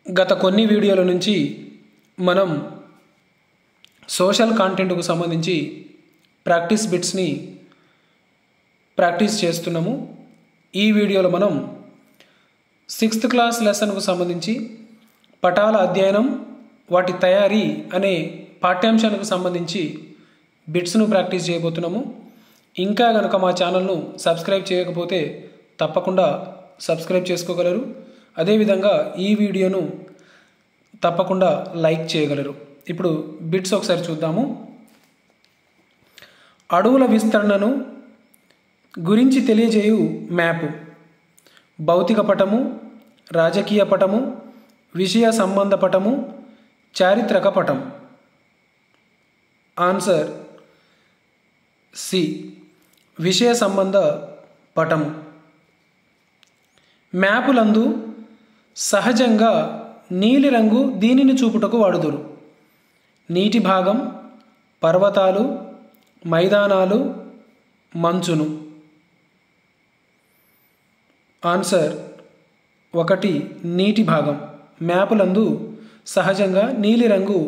గత కొన్ని వీడియోల నుంచి మనం సోషల్ కంటెంట్కు సంబంధించి ప్రాక్టీస్ బిట్స్ని ప్రాక్టీస్ చేస్తున్నాము. ఈ వీడియోలో మనం 6th క్లాస్ లెసన్కు సంబంధించి పటాల అధ్యయనం వాటి తయారీ అనే పాఠ్యాంశానికి సంబంధించి బిట్స్ను ప్రాక్టీస్ చేయబోతున్నాము. ఇంకా కనుక మా ఛానల్ను సబ్స్క్రైబ్ చేయకపోతే తప్పకుండా సబ్స్క్రైబ్ చేసుకోగలరు. అదేవిధంగా ఈ వీడియోను తప్పకుండా లైక్ చేయగలరు. ఇప్పుడు బిట్స్ ఒకసారి చూద్దాము. అడవుల విస్తరణను గురించి తెలియజేయు మ్యాపు. భౌతిక పటము, రాజకీయ పటము, విషయ సంబంధ పటము, చారిత్రక పటం. ఆన్సర్ సి, విషయ సంబంధ పటము. మ్యాపులందు సహజంగా నీలిరంగు దీనిని చూపుటకు వాడుదురు. నీటి భాగం, పర్వతాలు, మైదానాలు, మంచును. ఆన్సర్ 1 నీటి భాగం. మ్యాపులందు సహజంగా నీలిరంగు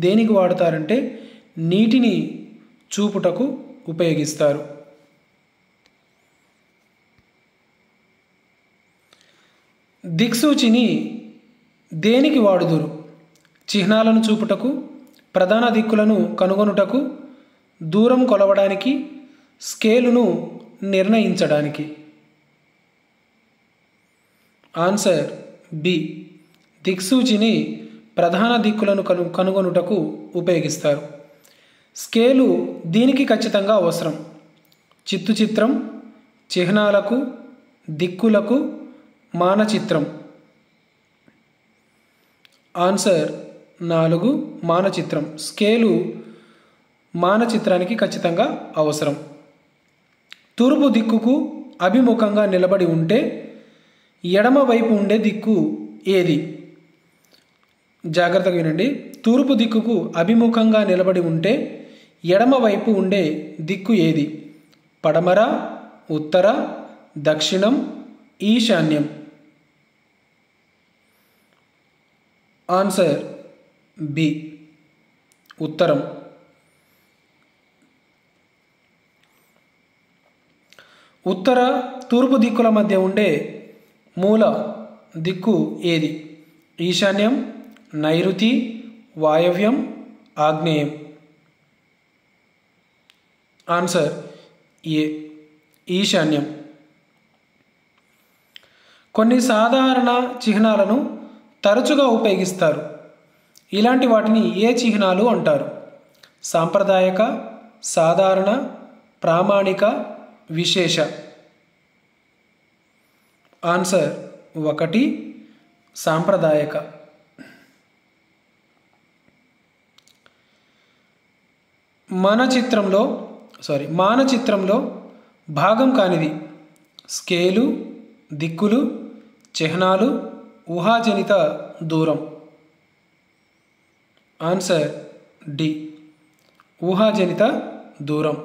దేనికి వాడతారంటే నీటిని చూపుటకు ఉపయోగిస్తారు. దిక్సూచిని దేనికి వాడుదురు? చిహ్నాలను చూపుటకు, ప్రధాన దిక్కులను కనుగొనుటకు, దూరం కొలవడానికి, స్కేలును నిర్ణయించడానికి. ఆన్సర్ బి, దిక్సూచిని ప్రధాన దిక్కులను కనుగొనుటకు ఉపయోగిస్తారు. స్కేలు దీనికి ఖచ్చితంగా అవసరం. చిత్తు చిత్రం, చిహ్నాలకు, దిక్కులకు, మానచిత్రం. ఆన్సర్ 4 మానచిత్రం. స్కేలు మానచిత్రానికి ఖచ్చితంగా అవసరం. తూర్పు దిక్కుకు అభిముఖంగా నిలబడి ఉంటే ఎడమ వైపు ఉండే దిక్కు ఏది? జాగ్రత్తగా వినండి. తూర్పు దిక్కుకు అభిముఖంగా నిలబడి ఉంటే ఎడమ వైపు ఉండే దిక్కు ఏది? పడమర, ఉత్తర, దక్షిణం, ఈశాన్యం. ఆన్సర్ బి, ఉత్తరం. ఉత్తర, తూర్పు దిక్కుల మధ్య ఉండే మూల దిక్కు ఏది? ఈశాన్యం, నైరుతి, వాయవ్యం, ఆగ్నేయం. ఆన్సర్ ఏ, ఈశాన్యం. కొన్ని సాధారణ చిహ్నాలను తరచుగా ఉపయోగిస్తారు. ఇలాంటి వాటిని ఏ చిహ్నాలు అంటారు? సాంప్రదాయక, సాధారణ, ప్రామాణిక, విశేష. ఆన్సర్ 1 సాంప్రదాయక. మానచిత్రంలో భాగం కానిది స్కేలు, దిక్కులు, చిహ్నాలు, ఊహాజనిత దూరం. ఆన్సర్ డి, ఊహాజనిత దూరం.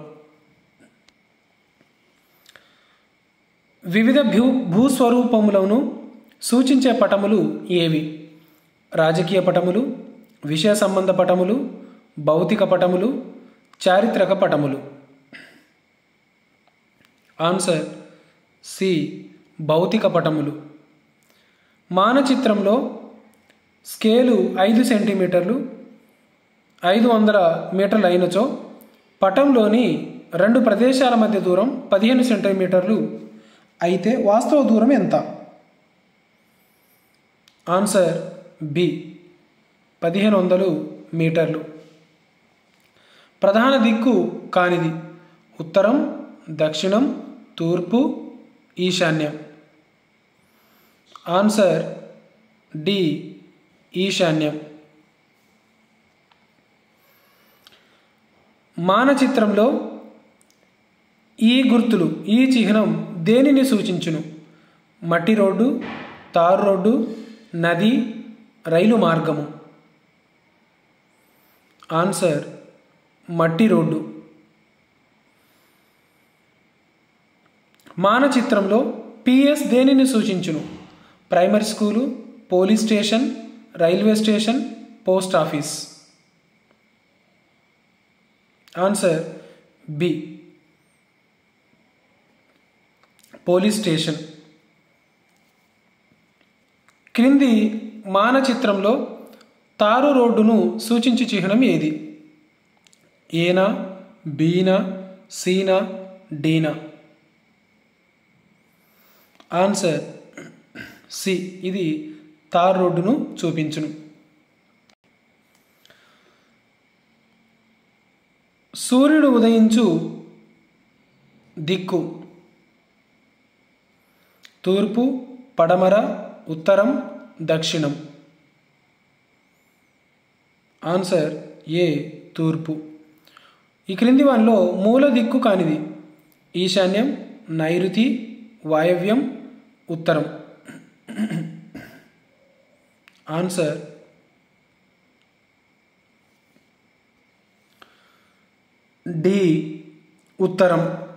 వివిధ భూస్వరూపములను సూచించే పటములు ఏవి? రాజకీయ పటములు, విషయ సంబంధ పటములు, భౌతిక పటములు, చారిత్రక పటములు. ఆన్సర్ సి, భౌతిక పటములు. మానచిత్రంలో స్కేలు 5 సెంటీమీటర్లు 500 మీటర్లు అయినచో పటంలోని 2 ప్రదేశాల మధ్య దూరం 15 సెంటీమీటర్లు అయితే వాస్తవ దూరం ఎంత? ఆన్సర్ బి, 1500 మీటర్లు. ప్రధాన దిక్కు కానిది ఉత్తరం, దక్షిణం, తూర్పు, ఈశాన్యం. ఆన్సర్ డి, ఈశాన్యం. మానచిత్రంలో ఈ గుర్తులు, ఈ చిహ్నం దేనిని సూచించును? మట్టి రోడ్డు, తారు రోడ్డు, నది, రైలు మార్గము. ఆన్సర్ మట్టి రోడ్డు. మానచిత్రంలో పిఎస్ దేనిని సూచించును? Primary school, police station, railway station, post office. Answer B police station. క్రింది మానచిత్రంలో తారు రోడ్డును సూచించు చిహ్నం ఏది? ఏనా, బీనా, సీనా, డీనా? ఆన్సర్ సి, ఇది తారు రోడ్డును చూపించును. సూర్యుడు ఉదయించు దిక్కు తూర్పు, పడమర, ఉత్తరం, దక్షిణం? ఆన్సర్ ఏ తూర్పు. ఈ క్రింది వానిలో మూల దిక్కు కానిది? ఈశాన్యం, నైరుతి, వాయవ్యం, ఉత్తరం? ఆన్సర్ డి ఉత్తరం.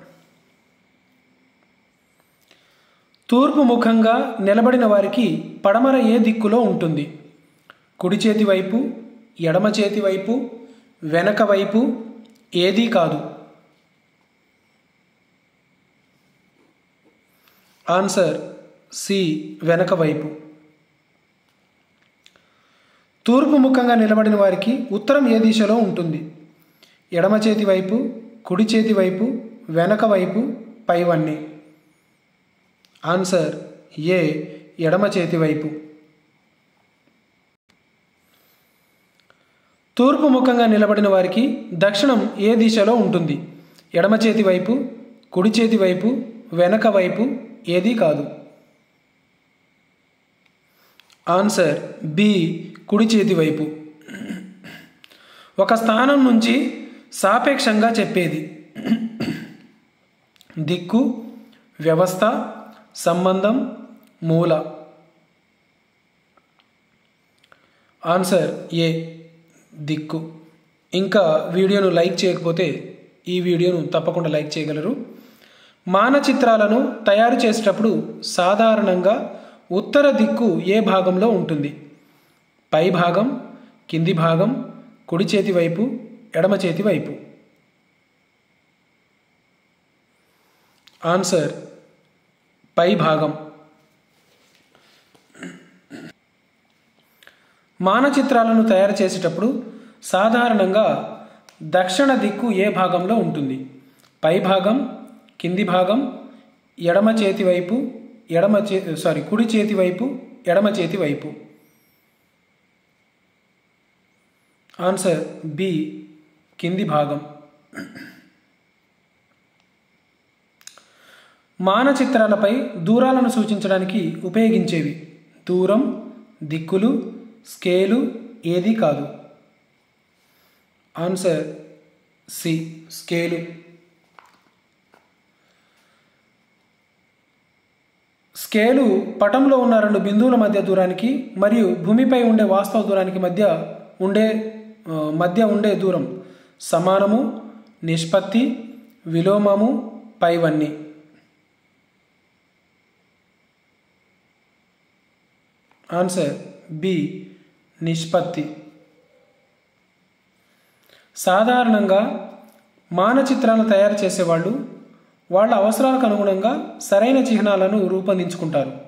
తూర్పు ముఖంగా నిలబడిన వారికి పడమర ఏ దిక్కులో ఉంటుంది? కుడి చేతి వైపు, ఎడమ చేతి వైపు, వెనక వైపు, ఏదీ కాదు? ఆన్సర్ సి, వెనక వైపు. తూర్పు ముఖంగా నిలబడిన వారికి ఉత్తరం ఏ దిశలో ఉంటుంది? ఎడమ చేతి వైపు, కుడి చేతి వైపు, వెనక వైపు, పైవన్నీ? ఆన్సర్ ఏ, ఎడమ చేతి వైపు. తూర్పు ముఖంగా నిలబడిన వారికి దక్షిణం ఏ దిశలో ఉంటుంది? ఎడమ చేతి వైపు, కుడి చేతి వైపు, వెనక వైపు, ఏదీ కాదు? ఆన్సర్ బి, కుడి చేతి వైపు. ఒక స్థానం నుంచి సాపేక్షంగా చెప్పేది? దిక్కు, వ్యవస్థ, సంబంధం, మూల? ఆన్సర్ ఏ, దిక్కు. ఇంకా వీడియోను లైక్ చేయకపోతే ఈ వీడియోను తప్పకుండా లైక్ చేయగలరు. మానచిత్రాలను తయారు చేసేటప్పుడు సాధారణంగా ఉత్తర దిక్కు ఏ భాగంలో ఉంటుంది? పై భాగం, కింది భాగం, కుడి చేతి వైపు, ఎడమ చేతి వైపు? ఆన్సర్ పై భాగం. మానచిత్రాలను తయారు చేసేటప్పుడు సాధారణంగా దక్షిణ దిక్కు ఏ భాగంలో ఉంటుంది? పై భాగం, కింది భాగం, ఎడమ చేతి వైపు, కుడి చేతి వైపు, ఎడమ చేతి వైపు? ఆన్సర్ బి, కింది భాగం. మానచిత్రాలపై దూరాలను సూచించడానికి ఉపయోగించేవి? దూరం, దిక్కులు, స్కేలు, ఏదీ కాదు? Answer C, scale. స్కేలు పటంలో ఉన్న రెండు బిందువుల మధ్య దూరానికి మరియు భూమిపై ఉండే వాస్తవ దూరానికి మధ్య ఉండే దూరం సమానము, నిష్పత్తి, విలోమము, పైవన్నీ? ఆన్సర్ బి, నిష్పత్తి. సాధారణంగా మానచిత్రాలను తయారు చేసేవాళ్ళు వాళ్ళ అవసరాలకు అనుగుణంగా సరైన చిహ్నాలను రూపొందించుకుంటారు.